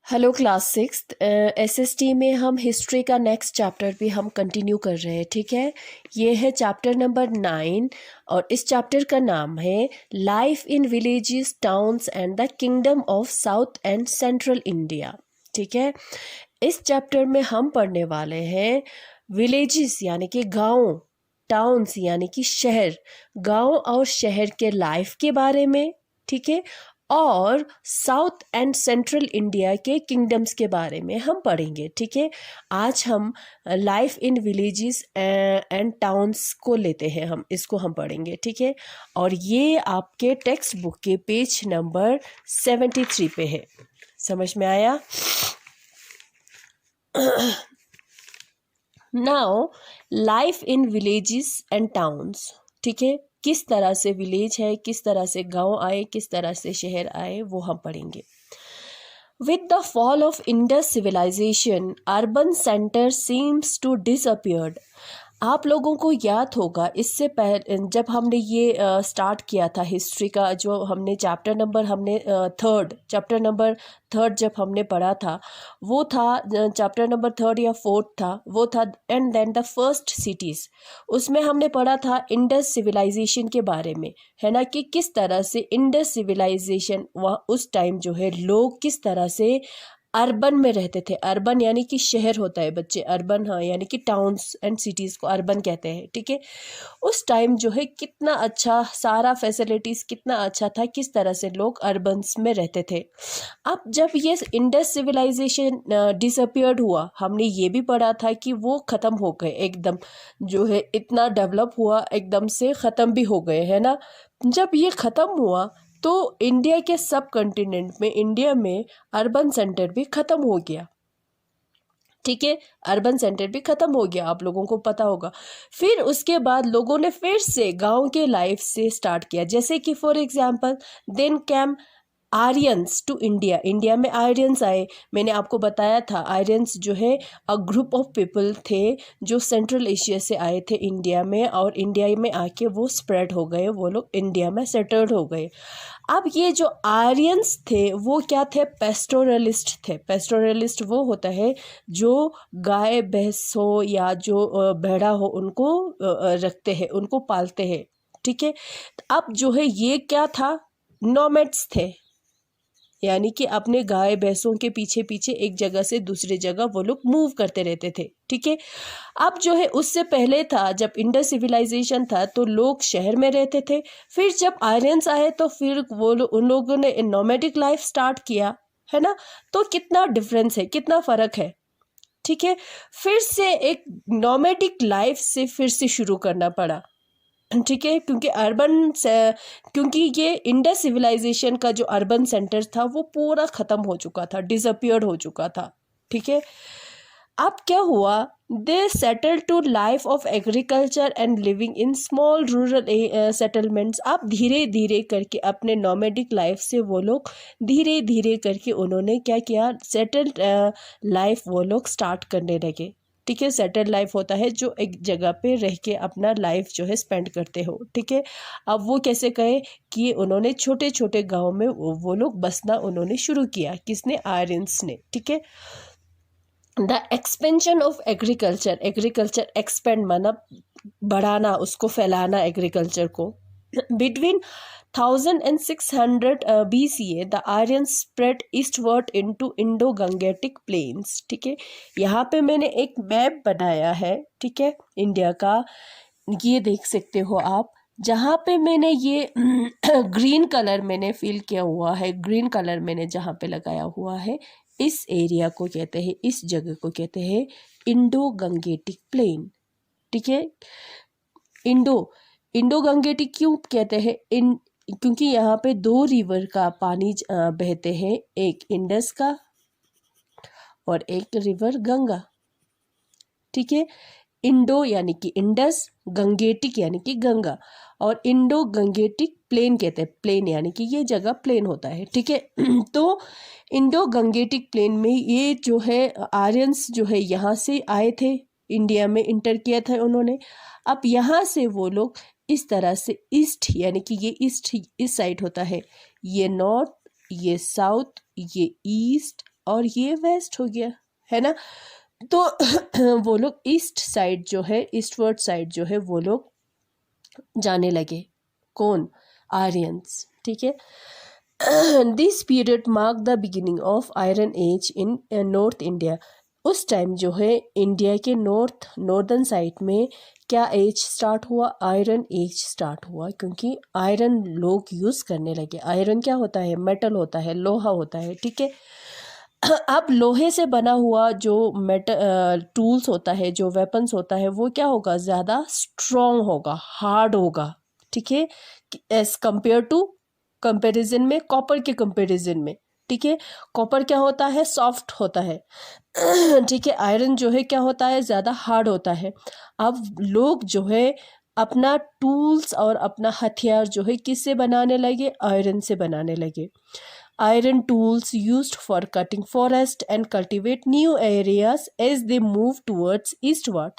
Hello class sixth SST में हम history का नेक्स्ट चैप्टर भी हम कंटिन्यू कर रहे हैं। ठीक है, ये है चैप्टर नंबर 9 और इस चैप्टर का नाम है life in villages, towns and the kingdom of south and central India. ठीक है, इस चैप्टर में हम पढ़ने वाले हैं विलेजेस यानी कि गाँव, टाउन्स यानी कि शहर, गांव और शहर के लाइफ के बारे में। ठीक है, और साउथ एंड सेंट्रल इंडिया के किंगडम्स के बारे में हम पढ़ेंगे। ठीक है, आज हम life in villages and towns को लेते हैं, हम इसको हम पढ़ेंगे। ठीक है, और ये आपके टेक्स्ट बुक के पेज नंबर 73 पे है। समझ में आया? Now life in villages and towns. ठीक है, किस तरह से विलेज है, किस तरह से गांव आए, किस तरह से शहर आए, वो हम पढ़ेंगे। With the fall of Indus civilization urban center seems to disappeared. आप लोगों को याद होगा इससे पहले जब हमने ये स्टार्ट किया था हिस्ट्री का, जो हमने चैप्टर नंबर थर्ड जब हमने पढ़ा था, वो था चैप्टर नंबर 3 या 4 था, वो था and then the first cities. उसमें हमने पढ़ा था इंडस सिविलाइजेशन के बारे में, है ना, कि किस तरह से इंडस सिविलाइजेशन वह उस टाइम जो है लोग किस तरह से अर्बन में रहते थे। अर्बन यानी कि शहर होता है बच्चे, अर्बन, हाँ, यानी कि टाउन्स एंड सिटीज़ को अर्बन कहते हैं। ठीक है, उस टाइम जो है कितना अच्छा सारा फैसिलिटीज़ कितना अच्छा था, किस तरह से लोग अर्बन्स में रहते थे। अब जब ये इंडस सिविलाइजेशन डिसअपियर्ड हुआ, हमने ये भी पढ़ा था कि वो ख़त्म हो गए एकदम, जो है इतना डेवलप हुआ एकदम से ख़त्म भी हो गए, है ना। जब ये ख़त्म हुआ तो इंडिया के सब कॉन्टिनेंट में, इंडिया में अर्बन सेंटर भी ख़त्म हो गया। ठीक है, अर्बन सेंटर भी ख़त्म हो गया, आप लोगों को पता होगा। फिर उसके बाद लोगों ने फिर से गांव के लाइफ से स्टार्ट किया, जैसे कि for example then came Aryans to India. India में आर्यंस आए, मैंने आपको बताया था आर्यंस जो है अ ग्रुप ऑफ पीपल थे जो सेंट्रल एशिया से आए थे इंडिया में, और इंडिया में आके वो स्प्रेड हो गए, वो लोग इंडिया में सेटल्ड हो गए। अब ये जो आर्यंस थे वो क्या थे? पेस्टोरलिस्ट थे। पेस्टोरलिस्ट वो होता है जो गाय भैंस हो या जो भेड़ा हो उनको रखते हैं, उनको पालते हैं। ठीक है, अब जो है ये क्या था? नोमैड्स थे, यानी कि अपने गाय भैंसों के पीछे पीछे एक जगह से दूसरी जगह वो लोग मूव करते रहते थे। ठीक है, अब जो है उससे पहले था जब इंडस सिविलाइजेशन था तो लोग शहर में रहते थे। फिर जब आर्यंस आए तो फिर उन लोगों ने नोमैडिक लाइफ स्टार्ट किया, है ना। तो कितना डिफरेंस है, कितना फ़र्क है। ठीक है, फिर से एक नोमैडिक लाइफ से फिर से शुरू करना पड़ा। ठीक है, क्योंकि ये इंडस सिविलाइजेशन का जो अर्बन सेंटर था वो पूरा ख़त्म हो चुका था, डिसअपियर्ड हो चुका था। ठीक है, अब क्या हुआ? They settle to life of agriculture and living in small rural settlements. अब धीरे धीरे करके अपने नोमैडिक लाइफ से वो लोग धीरे धीरे करके उन्होंने क्या किया? सेटल्ड लाइफ वो लोग स्टार्ट करने लगे। ठीक है, सेटल लाइफ होता है जो एक जगह पे रह के अपना लाइफ जो है स्पेंड करते हो। ठीक है, अब वो कैसे कहे कि उन्होंने छोटे छोटे गाँव में वो लोग बसना उन्होंने शुरू किया। किसने? आर्यंस ने। ठीक है, the expansion of agriculture, agriculture expand माना बढ़ाना, उसको फैलाना एग्रीकल्चर को। Between 1600 BCA the Aryans spread eastward into Indo Gangetic planes. ठीक है, यहाँ पे मैंने एक मैप बनाया है, ठीक है, इंडिया का, ये देख सकते हो आप। जहाँ पे मैंने ये ग्रीन कलर मैंने फिल किया हुआ है, ग्रीन कलर मैंने जहाँ पे लगाया हुआ है, इस एरिया को कहते हैं, इस जगह को कहते हैं इंडो गंगेटिक प्लेन। ठीक है, इंडो गंगेटिक क्यों कहते हैं? क्योंकि यहाँ पे 2 रिवर का पानी बहते हैं, एक इंडस का और एक रिवर गंगा। ठीक है, इंडो यानी कि इंडस, गंगेटिक यानी कि गंगा, और इंडो गंगेटिक प्लेन कहते हैं, प्लेन यानी कि ये जगह प्लेन होता है। ठीक है, तो इंडो गंगेटिक प्लेन में ये जो है आर्यंस जो है यहाँ से आए थे, इंडिया में इंटर किया था उन्होंने। अब यहाँ से वो लोग इस तरह से ईस्ट, यानी कि ये ईस्ट इस साइड होता है, ये नॉर्थ, ये साउथ, ये ईस्ट और ये वेस्ट हो गया, है ना। तो वो लोग ईस्ट साइड जो है, ईस्टवर्ड साइड जो है वो लोग जाने लगे। कौन? आर्यंस, ठीक है। This period mark the beginning of iron age in north India. उस टाइम जो है इंडिया के नॉर्दर्न साइड में क्या एज स्टार्ट हुआ? आयरन एज स्टार्ट हुआ, क्योंकि आयरन लोग यूज़ करने लगे। आयरन क्या होता है? मेटल होता है, लोहा होता है, ठीक है। अब लोहे से बना हुआ जो टूल्स होता है, जो वेपन्स होता है, वो क्या होगा? ज़्यादा स्ट्रॉन्ग होगा, हार्ड होगा, ठीक है, एज कंपेयर टू, कंपैरिजन में, कॉपर के कंपैरिजन में, ठीक है। कॉपर क्या होता है? सॉफ्ट होता है, ठीक है। आयरन जो है क्या होता है? ज़्यादा हार्ड होता है। अब लोग जो है अपना टूल्स और अपना हथियार जो है किससे बनाने लगे? आयरन से बनाने लगे। Iron tools used for cutting forest and cultivate new areas as they move towards eastward.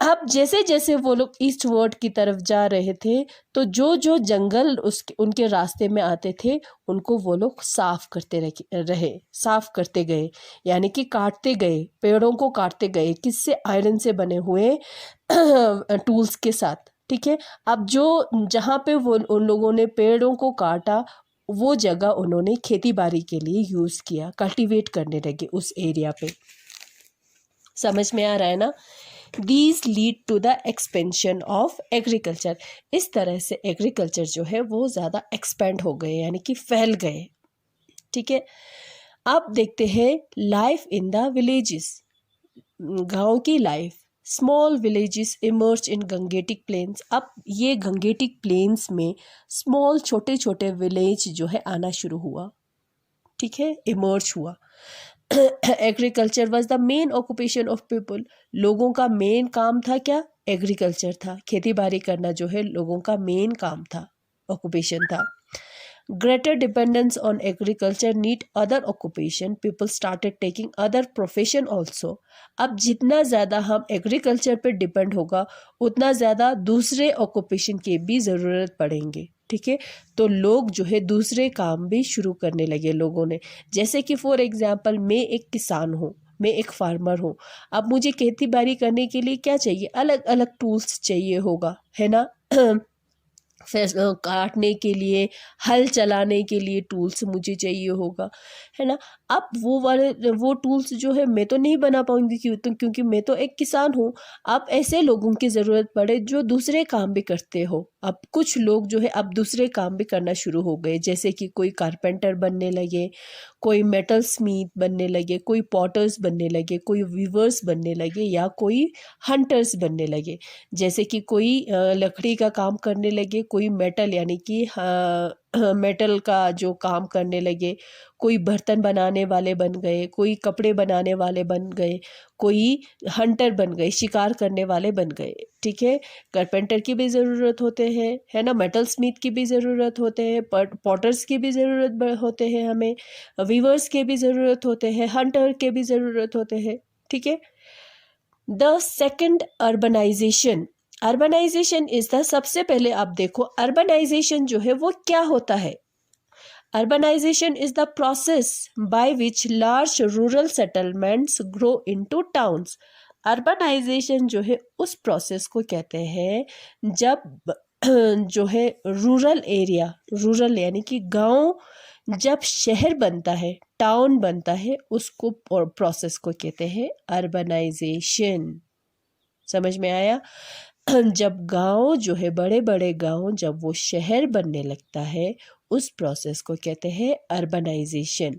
अब जैसे जैसे वो लोग ईस्टवर्ड की तरफ जा रहे थे, तो जो जो जंगल उनके रास्ते में आते थे, उनको वो लोग साफ करते रहे, साफ करते गए, यानी कि काटते गए, पेड़ों को काटते गए। किससे? आयरन से बने हुए टूल्स के साथ, ठीक है। अब जो जहाँ पे वो उन लोगों ने पेड़ों को काटा, वो जगह उन्होंने खेती बाड़ी के लिए यूज़ किया, कल्टीवेट करने लगे उस एरिया पे। समझ में आ रहा है ना? These lead to the expansion of agriculture. इस तरह से एग्रीकल्चर जो है वो ज़्यादा एक्सपेंड हो गए, यानी कि फैल गए, ठीक है। अब देखते हैं लाइफ इन द विलेजेस, गाँव की लाइफ। स्मॉल विलेजेस इमर्ज इन गंगेटिक प्लेन्स। अब ये गंगेटिक प्लेन्स में स्मॉल छोटे छोटे विलेज जो है आना शुरू हुआ, ठीक है, इमर्ज हुआ। Agriculture was the main occupation of people. लोगों का मेन काम था क्या? एग्रीकल्चर था, खेती बाड़ी करना जो है लोगों का मेन काम था, ऑक्यूपेशन था। Greater dependence on agriculture need other occupation. People started taking other profession also. अब जितना ज़्यादा हम एग्रीकल्चर पे डिपेंड होगा, उतना ज़्यादा दूसरे ऑक्यूपेशन की भी ज़रूरत पड़ेंगे, ठीक है। तो लोग जो है दूसरे काम भी शुरू करने लगे लोगों ने। जैसे कि फॉर एग्जांपल, मैं एक किसान हूँ, मैं एक फार्मर हूँ। अब मुझे खेती बाड़ी करने के लिए क्या चाहिए? अलग अलग टूल्स चाहिए होगा, है ना। काटने के लिए, हल चलाने के लिए टूल्स मुझे चाहिए होगा, है ना। अब वो टूल्स जो है मैं तो नहीं बना पाऊंगी, क्योंकि मैं तो एक किसान हूँ। अब ऐसे लोगों की ज़रूरत पड़े जो दूसरे काम भी करते हो। अब कुछ लोग जो है अब दूसरे काम भी करना शुरू हो गए, जैसे कि कोई कारपेंटर बनने लगे, कोई मेटल स्मिथ बनने लगे, कोई पॉटर्स बनने लगे, कोई वीवर्स बनने लगे, या कोई हंटर्स बनने लगे। जैसे कि कोई लकड़ी का काम करने लगे, कोई मेटल यानी कि मेटल का जो काम करने लगे, कोई बर्तन बनाने वाले बन गए, कोई कपड़े बनाने वाले बन गए, कोई हंटर बन गए, शिकार करने वाले बन गए, ठीक है। कारपेंटर की भी ज़रूरत होते हैं, है ना, मेटल स्मिथ की भी ज़रूरत होते हैं, पॉटर्स की भी ज़रूरत होते हैं, हमें वीवर्स के भी ज़रूरत होते हैं, हंटर के भी ज़रूरत होते हैं, ठीक है। The second urbanization. Urbanization is the, सबसे पहले आप देखो अर्बनाइजेशन जो है वो क्या होता है। Urbanization is the process by which large rural settlements grow into towns. Urbanization जो है उस प्रोसेस को कहते हैं जब जो है रूरल एरिया, रूरल यानी कि गांव, जब शहर बनता है, टाउन बनता है, उसको प्रोसेस को कहते हैं अर्बनाइजेशन। समझ में आया? जब गांव जो है, बड़े बड़े गांव जब वो शहर बनने लगता है, उस प्रोसेस को कहते हैं urbanization.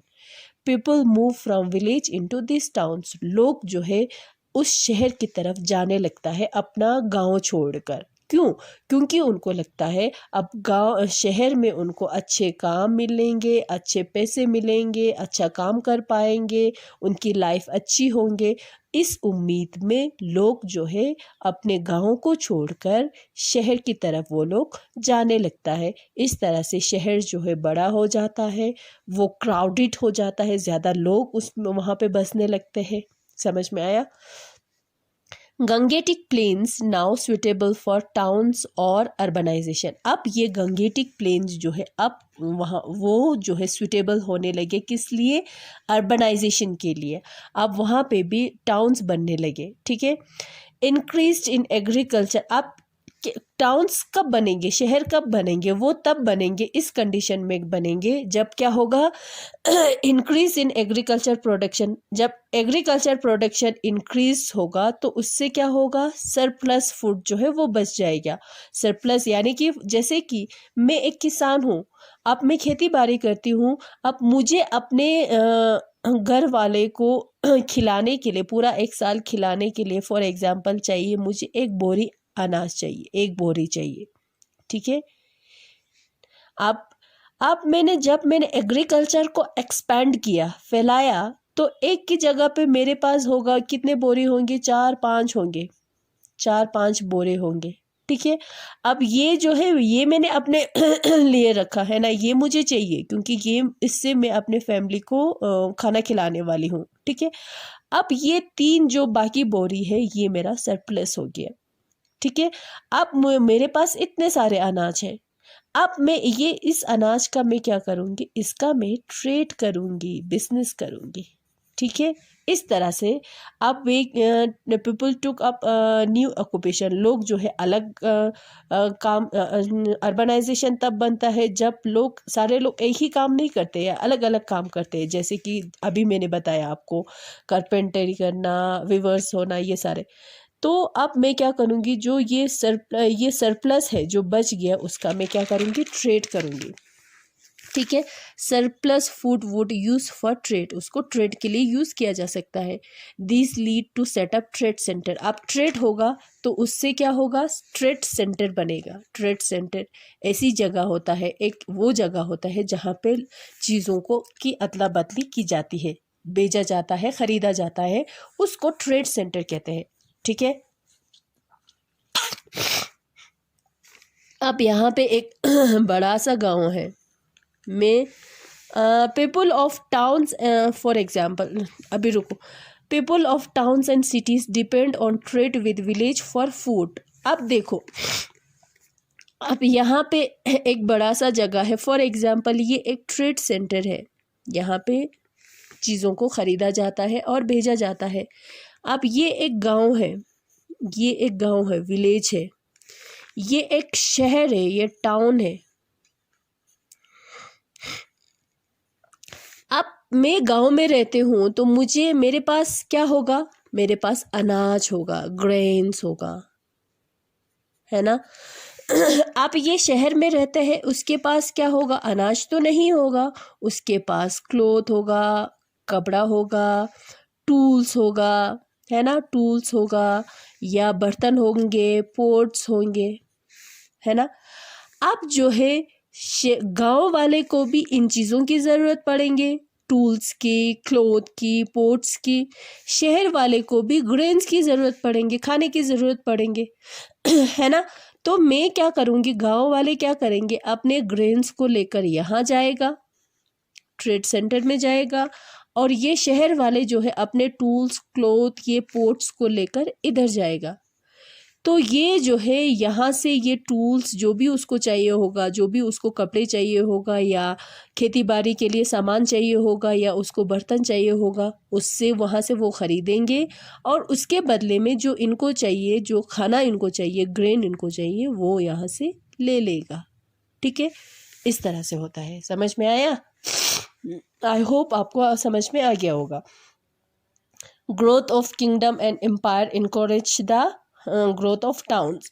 People move from village into this towns. लोग जो है उस शहर की तरफ जाने लगता है अपना गांव छोड़कर। क्यों? क्योंकि उनको लगता है अब गांव, शहर में उनको अच्छे काम मिलेंगे, अच्छे पैसे मिलेंगे, अच्छा काम कर पाएंगे, उनकी लाइफ अच्छी होंगे। इस उम्मीद में लोग जो है अपने गाँव को छोड़कर शहर की तरफ वो लोग जाने लगता है। इस तरह से शहर जो है बड़ा हो जाता है, वो क्राउडेड हो जाता है, ज़्यादा लोग उस वहाँ पे बसने लगते हैं। समझ में आया? Gangetic planes now suitable for towns और अर्बनाइजेशन। अब ये गंगेटिक प्लेन्स जो है अब वहाँ वो जो है सुटेबल होने लगे, किस लिए? अर्बनाइजेशन के लिए। अब वहाँ पे भी टाउन्स बनने लगे, ठीक है। Increased in agriculture. अब टाउन्स कब बनेंगे, शहर कब बनेंगे? वो तब बनेंगे, इस कंडीशन में बनेंगे जब क्या होगा? Increase in agriculture production. जब एग्रीकल्चर प्रोडक्शन इंक्रीज होगा तो उससे क्या होगा? सरप्लस फूड जो है वो बच जाएगा। सरप्लस यानी कि जैसे कि मैं एक किसान हूँ, अब मैं खेती बाड़ी करती हूँ, अब मुझे अपने घर वाले को खिलाने के लिए, पूरा एक साल खिलाने के लिए फॉर एग्जाम्पल चाहिए मुझे एक बोरी अनाज चाहिए, एक बोरी चाहिए, ठीक है। अब जब मैंने एग्रीकल्चर को एक्सपेंड किया, फैलाया, तो एक की जगह पे मेरे पास होगा कितने बोरी होंगे? 4-5 होंगे, 4-5 बोरे होंगे, ठीक है। अब ये जो है ये मैंने अपने लिए रखा है ना, ये मुझे चाहिए क्योंकि ये इससे मैं अपने फैमिली को खाना खिलाने वाली हूँ, ठीक है। अब ये 3 जो बाकी बोरी है ये मेरा सरप्लस हो गया, ठीक है। अब मेरे पास इतने सारे अनाज हैं, अब मैं ये इस अनाज का मैं क्या करूँगी? इसका मैं ट्रेड करूँगी, बिजनेस करूँगी, ठीक है। इस तरह से अब वे people took up new occupation. लोग जो है अलग काम, अर्बनाइजेशन तब बनता है जब लोग सारे लोग एक ही काम नहीं करते या अलग अलग काम करते हैं, जैसे कि अभी मैंने बताया आपको, कारपेंटरी करना, वीवर्स होना, ये सारे। तो अब मैं क्या करूँगी? जो ये सरप्लस है जो बच गया उसका मैं क्या करूँगी? ट्रेड करूँगी, ठीक है। Surplus food would use for trade, उसको ट्रेड के लिए यूज किया जा सकता है। This lead to setup trade center. अब ट्रेड होगा तो उससे क्या होगा? ट्रेड सेंटर बनेगा। ट्रेड सेंटर ऐसी जगह होता है, एक वो जगह होता है जहाँ पे चीज़ों को की अदला बदली की जाती है, बेचा जाता है, खरीदा जाता है, उसको ट्रेड सेंटर कहते हैं, ठीक है। अब यहाँ पे एक बड़ा सा गांव है, में people of towns for example, अभी रुको, people of towns and cities depend on trade with village for food. अब देखो, अब यहाँ पे एक बड़ा सा जगह है, फॉर एग्जाम्पल ये एक ट्रेड सेंटर है, यहाँ पे चीज़ों को ख़रीदा जाता है और भेजा जाता है। अब ये एक गांव है, ये एक गांव है, विलेज है, ये एक शहर है, ये टाउन है। अब मैं गांव में रहती हूँ तो मेरे पास क्या होगा? मेरे पास अनाज होगा, ग्रेन्स होगा, है ना। आप ये शहर में रहते हैं, उसके पास क्या होगा? अनाज तो नहीं होगा, उसके पास क्लोथ होगा, कपड़ा होगा, टूल्स होगा, है ना, टूल्स होगा, या बर्तन होंगे, पोट्स होंगे, है ना। अब जो है गांव वाले को भी इन चीज़ों की ज़रूरत पड़ेंगे, टूल्स की, क्लोथ की, पोट्स की। शहर वाले को भी ग्रेन्स की ज़रूरत पड़ेंगे, खाने की ज़रूरत पड़ेंगे, है ना। तो मैं क्या करूँगी? गांव वाले क्या करेंगे? अपने ग्रेन्स को लेकर यहाँ जाएगा, ट्रेड सेंटर में जाएगा, और ये शहर वाले जो है अपने टूल्स, क्लोथ, ये पोट्स को लेकर इधर जाएगा। तो ये जो है यहाँ से ये टूल्स जो भी उसको चाहिए होगा, जो भी उसको कपड़े चाहिए होगा, या खेती बाड़ी के लिए सामान चाहिए होगा, या उसको बर्तन चाहिए होगा, उससे वहाँ से वो ख़रीदेंगे, और उसके बदले में जो इनको चाहिए, जो खाना इनको चाहिए, ग्रेन इनको चाहिए, वो यहाँ से ले लेगा, ठीक है। इस तरह से होता है। समझ में आया? आई होप आपको समझ में आ गया होगा। Growth of kingdom and empire encourage the growth of towns.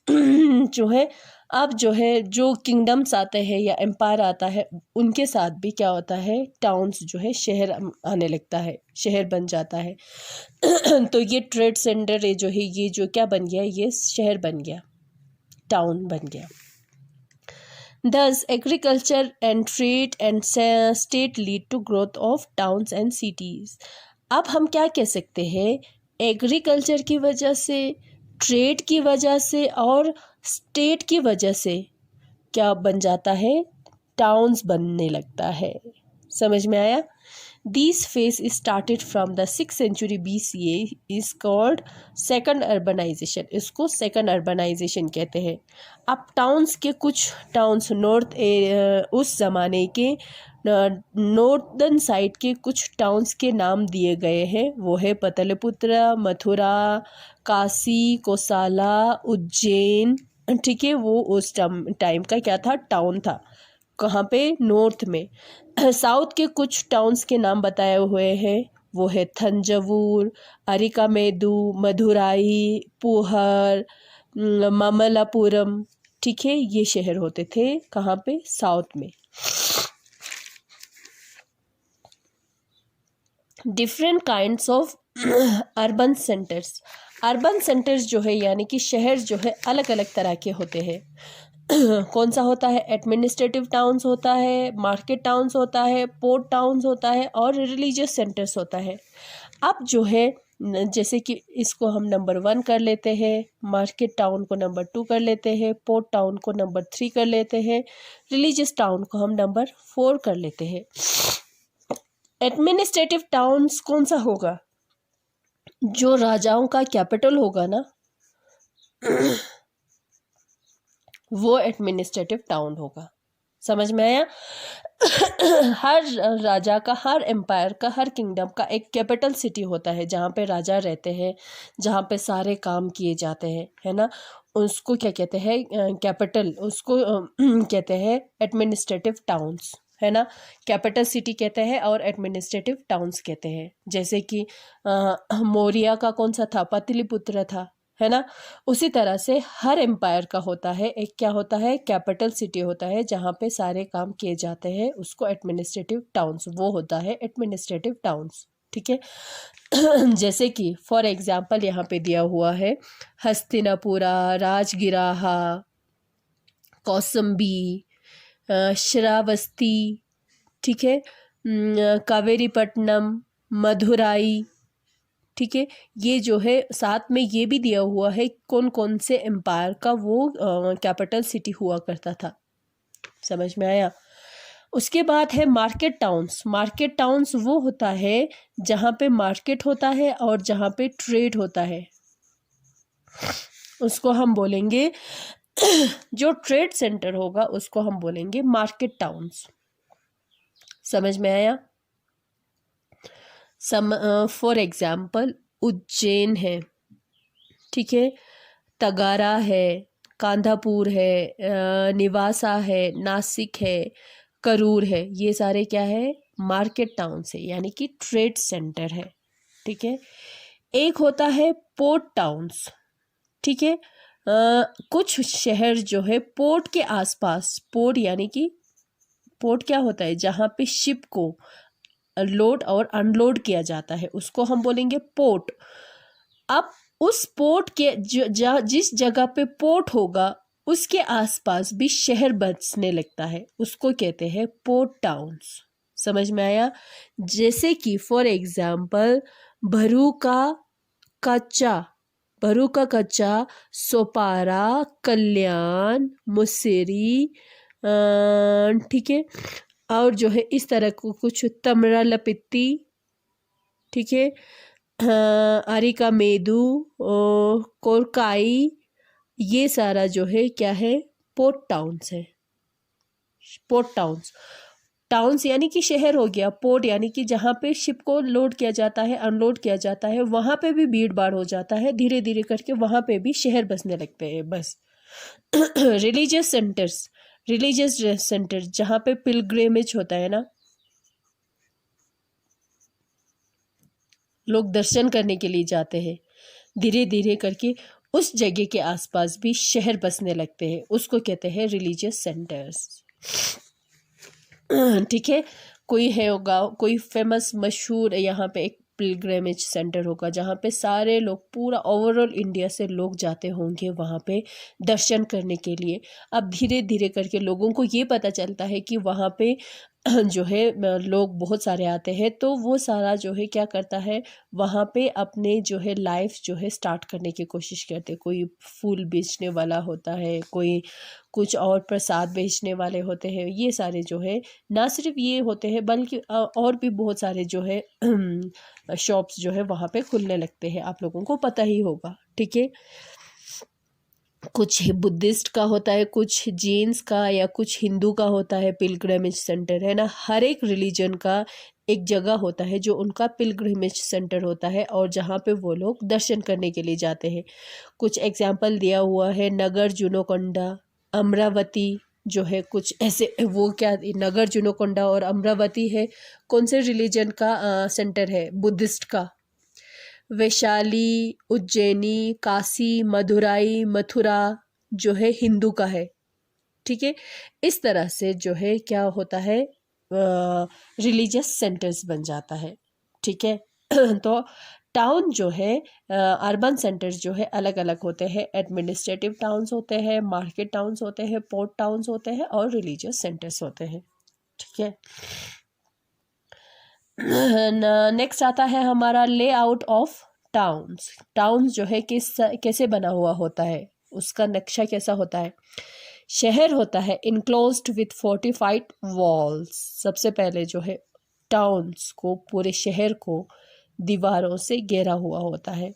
जो है अब जो है जो किंगडम्स आते हैं या एम्पायर आता है, उनके साथ भी क्या होता है? टाउन्स जो है शहर आने लगता है, शहर बन जाता है। तो ये ट्रेड सेंटर जो है, ये जो क्या बन गया? ये शहर बन गया, टाउन बन गया। Thus, agriculture and trade and state lead to growth of towns and cities. अब हम क्या कह सकते हैं? एग्रीकल्चर की वजह से, ट्रेड की वजह से और स्टेट की वजह से क्या बन जाता है? टाउन्स बनने लगता है। समझ में आया? These phase is started from the 6th century BCE is called second urbanization. इसको second urbanization कहते हैं. अब टाउन्स के कुछ टाउन्स उस ज़माने के नॉर्दर्न साइड के कुछ टाउन्स के नाम दिए गए हैं. वो है पतलिपुत्र, मथुरा, काशी, कोसाला, उज्जैन. ठीक है, वो उस टाइम का क्या था, टाउन था. कहाँ पे, नॉर्थ में. साउथ के कुछ टाउन्स के नाम बताए हुए हैं. वो है थंजावुर, अरिकामेदु, मदुराई, पुहर, ममल्लापुरम. ठीक है, ये शहर होते थे कहाँ पे, साउथ में. Different kinds of urban centres. Urban centres जो है यानी कि शहर जो है अलग अलग तरह के होते हैं. कौन सा होता है, एडमिनिस्ट्रेटिव टाउन्स होता है, मार्केट टाउन्स होता है, पोर्ट टाउन्स होता है और रिलीजियस सेंटर्स होता है. अब जो है जैसे कि इसको हम नंबर 1 कर लेते हैं, मार्केट टाउन को नंबर 2 कर लेते हैं, पोर्ट टाउन को नंबर 3 कर लेते हैं, रिलीजियस टाउन को हम नंबर 4 कर लेते हैं. एडमिनिस्ट्रेटिव टाउन्स कौन सा होगा, जो राजाओं का कैपिटल होगा ना, वो एडमिनिस्ट्रेटिव टाउन होगा. समझ में आया. हर राजा का, हर एम्पायर का, हर किंगडम का एक कैपिटल सिटी होता है जहाँ पे राजा रहते हैं, जहाँ पे सारे काम किए जाते हैं, है ना. उसको क्या कहते हैं, कैपिटल. उसको कहते हैं एडमिनिस्ट्रेटिव टाउन्स, है ना. कैपिटल सिटी कहते हैं और एडमिनिस्ट्रेटिव टाउन्स कहते हैं. जैसे कि मौर्य का कौन सा था, पाटलिपुत्र था, है ना. उसी तरह से हर एम्पायर का होता है एक, क्या होता है, कैपिटल सिटी होता है जहाँ पे सारे काम किए जाते हैं, उसको एडमिनिस्ट्रेटिव टाउन्स, वो होता है एडमिनिस्ट्रेटिव टाउन्स. ठीक है. जैसे कि फॉर एग्जांपल यहाँ पे दिया हुआ है हस्तिनापुरा, राजगिराहा, कौसंबी, श्रावस्ती. ठीक है, कावेरीपट्टनम, मदुराई. ठीक है, ये जो है साथ में ये भी दिया हुआ है कौन कौन से एम्पायर का वो कैपिटल सिटी हुआ करता था. समझ में आया. उसके बाद है मार्केट टाउन्स. मार्केट टाउन्स वो होता है जहाँ पे मार्केट होता है और जहाँ पे ट्रेड होता है, उसको हम बोलेंगे जो ट्रेड सेंटर होगा उसको हम बोलेंगे मार्केट टाउन्स. समझ में आया. फॉर एग्जाम्पल उज्जैन है, ठीक है, तगारा है, कांधापुर है, निवासा है, नासिक है, करूर है. ये सारे क्या है, मार्केट टाउन्स है यानी कि ट्रेड सेंटर है. ठीक है. एक होता है पोर्ट टाउन्स. ठीक है, कुछ शहर जो है पोर्ट के आसपास, पोर्ट यानी कि पोर्ट क्या होता है, जहाँ पे शिप को लोड और अनलोड किया जाता है, उसको हम बोलेंगे पोर्ट. अब उस पोर्ट के जिस जगह पे पोर्ट होगा उसके आसपास भी शहर बसने लगता है, उसको कहते हैं पोर्ट टाउन्स. समझ में आया. जैसे कि फॉर एग्जाम्पल भरू का कच्चा, सोपारा, कल्याण, मुसेरी. ठीक है, और जो है इस तरह को कुछ, तमरालपित्ती. ठीक है, अरिकामेदु, कोरकाई. ये सारा जो है क्या है, पोर्ट टाउन्स है. पोर्ट टाउन्स यानी कि शहर हो गया. पोर्ट यानी कि जहाँ पे शिप को लोड किया जाता है, अनलोड किया जाता है, वहाँ पे भी भीड़ भाड़ हो जाता है. धीरे धीरे करके वहाँ पे भी शहर बसने लगते हैं बस. रिलीजियस सेंटर जहाँ पे पिलग्रिमेज होता है ना, लोग दर्शन करने के लिए जाते हैं, धीरे धीरे करके उस जगह के आसपास भी शहर बसने लगते हैं, उसको कहते हैं रिलीजियस सेंटर्स. ठीक है. कोई है होगा, कोई फेमस मशहूर यहाँ पे एक पिलग्रिमेज सेंटर होगा जहाँ पे सारे लोग, पूरा ओवरऑल इंडिया से लोग जाते होंगे वहाँ पे दर्शन करने के लिए. अब धीरे धीरे करके लोगों को ये पता चलता है कि वहाँ पे जो है लोग बहुत सारे आते हैं, तो वो सारा जो है क्या करता है, वहाँ पे अपने जो है लाइफ जो है स्टार्ट करने की कोशिश करते हैं। कोई फूल बेचने वाला होता है, कोई कुछ और प्रसाद बेचने वाले होते हैं। ये सारे जो है ना सिर्फ ये होते हैं बल्कि और भी बहुत सारे जो है शॉप्स जो है वहाँ पे खुलने लगते हैं, आप लोगों को पता ही होगा, ठीक है। कुछ बुद्धिस्ट का होता है, कुछ जैन्स का या कुछ हिंदू का होता है पिलग्रिमेज सेंटर, है ना। हर एक रिलीजन का एक जगह होता है जो उनका पिलग्रिमेज सेंटर होता है और जहाँ पे वो लोग दर्शन करने के लिए जाते हैं। कुछ एग्जाम्पल दिया हुआ है, नगर जुनोकोंडा, अमरावती जो है, कुछ ऐसे वो क्या नगर जुनोकोंडा और अमरावती है, कौन से रिलीजन का सेंटर है, बुद्धिस्ट का। वैशाली, उज्जैनी, काशी, मदुराई, मथुरा जो है हिंदू का है, ठीक है। इस तरह से जो है क्या होता है, रिलीजियस सेंटर्स बन जाता है, ठीक है। तो टाउन जो है, अर्बन सेंटर्स जो है अलग अलग होते हैं। एडमिनिस्ट्रेटिव टाउन्स होते हैं, मार्केट टाउन्स होते हैं, पोर्ट टाउन्स होते हैं और रिलीजियस सेंटर्स होते हैं, ठीक है। नेक्स्ट आता है हमारा लेआउट ऑफ टाउन्स। टाउन्स जो है कैसे बना हुआ होता है, उसका नक्शा कैसा होता है। शहर होता है इनक्लोज्ड विथ फोर्टिफाइड वॉल्स। सबसे पहले जो है टाउन्स को, पूरे शहर को दीवारों से घेरा हुआ होता है।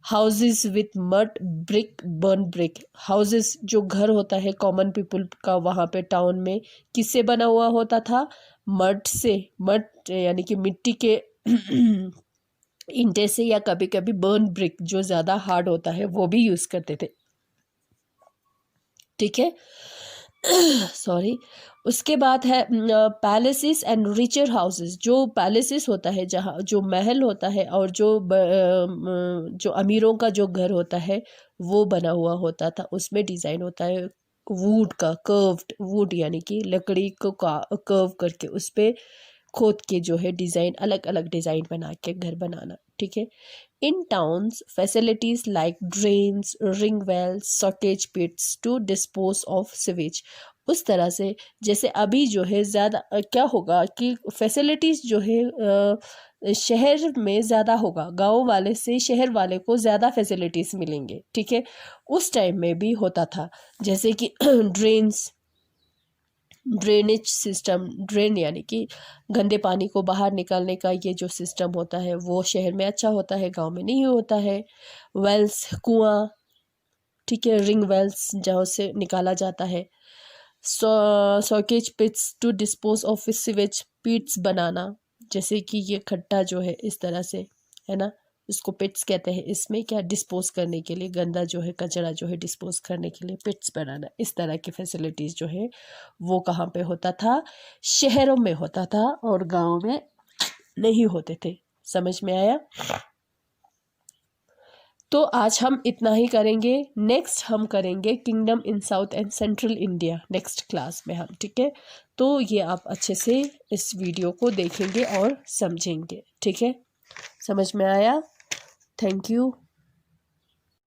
Houses with mud brick, burn brick. Houses जो घर होता है कॉमन पीपल का, वहाँ पे टाउन में किससे बना हुआ होता था, मड से। मड यानी कि मिट्टी के ईंटे से, या कभी कभी बर्न ब्रिक जो ज़्यादा हार्ड होता है वो भी यूज़ करते थे, ठीक है। सॉरी। उसके बाद है पैलेसेस एंड रिचर हाउसेस। जो पैलेसेस होता है, जहाँ जो महल होता है, और जो अमीरों का जो घर होता है वो बना हुआ होता था। उसमें डिज़ाइन होता है वुड का, कर्व्ड वुड यानी कि लकड़ी को कर्व करके उस पर खोद के जो है डिज़ाइन, अलग अलग डिज़ाइन बना के घर बनाना, ठीक है। In towns facilities like drains, ring wells, soakage pits to dispose of sewage. उस तरह से जैसे अभी जो है ज़्यादा क्या होगा कि फैसिलिटीज़ जो है शहर में ज़्यादा होगा, गांव वाले से शहर वाले को ज़्यादा फैसिलिटीज़ मिलेंगे, ठीक है। उस टाइम में भी होता था, जैसे कि ड्रेनेज सिस्टम, ड्रेन यानी कि गंदे पानी को बाहर निकालने का ये जो सिस्टम होता है वो शहर में अच्छा होता है, गांव में नहीं होता है। वेल्स, कुआं, ठीक है, रिंग वेल्स जहाँ से निकाला जाता है। सॉकेज pits to dispose of sewage, पिट्स बनाना, जैसे कि ये खट्टा जो है इस तरह से, है ना, इसको पिट्स कहते हैं। इसमें क्या डिस्पोज करने के लिए, गंदा जो है कचरा जो है डिस्पोज करने के लिए पिट्स बनाना। इस तरह की फैसिलिटीज़ जो है वो कहाँ पे होता था, शहरों में होता था और गांव में नहीं होते थे। समझ में आया। तो आज हम इतना ही करेंगे। नेक्स्ट हम करेंगे kingdom in south and central India next class में हम, ठीक है। तो ये आप अच्छे से इस वीडियो को देखेंगे और समझेंगे, ठीक है। समझ में आया। Thank you.